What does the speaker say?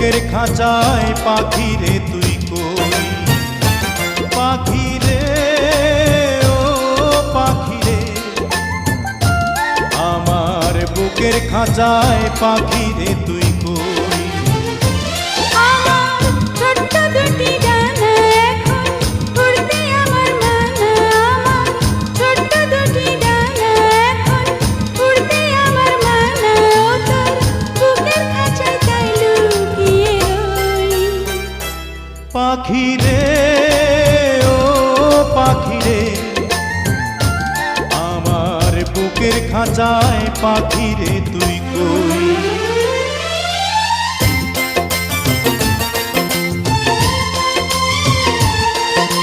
বুকের খাঁচায় পাখি রে তুই কই, পাখি রে ও পাখি রে, আমার বুকের খাঁচায় পাখি রে তুই কই। আমার ছোট্ট দুটি ডানা এখন উড়তে আমার মানা, আমার ছোট্ট দুটি ডানা এখন উড়তে আমার মানা, ও তোর বুকের খাঁচায় তাই লুকিয়ে রই। পাখি রে ও পাখি রে, আমার বুকের খাঁচায় পাখি রে তুই